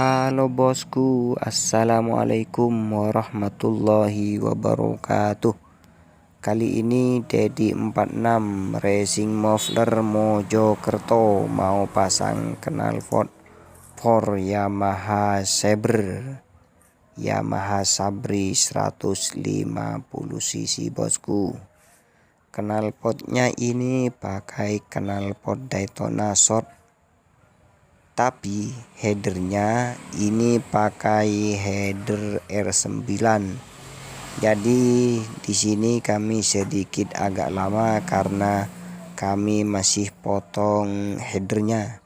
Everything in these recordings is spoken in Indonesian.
Halo bosku, assalamualaikum warahmatullahi wabarakatuh. Kali ini Dedi 46 Racing Muffler Mojokerto mau pasang knalpot for Yamaha Sabri 150 cc bosku. Knalpotnya ini pakai knalpot Daytona Short, tapi headernya ini pakai header R9. Jadi di sini kami sedikit agak lama karena kami masih potong headernya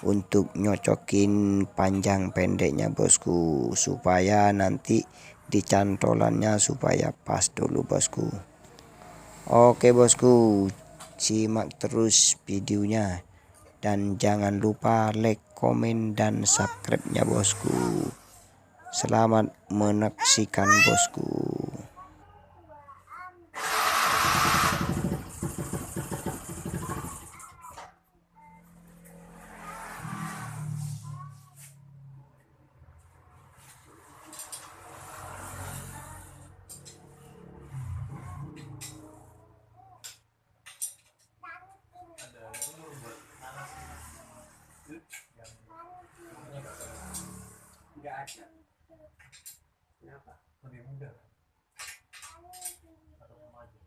untuk nyocokin panjang pendeknya bosku, supaya nanti di cantolannya supaya pas dulu bosku. Oke bosku, simak terus videonya. Dan jangan lupa like, komen, dan subscribe-nya bosku. Selamat menyaksikan bosku. Nggak ada. Kenapa? Lebih mudah atau sama aja?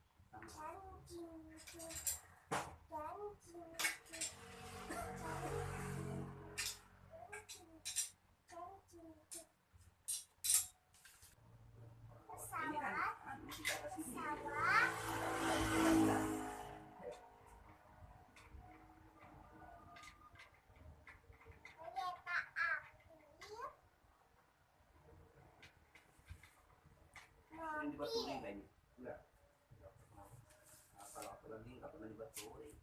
Ini dibuat touring kayaknya. Enggak. Kalau aku lagi nggak pernah dibuat touring.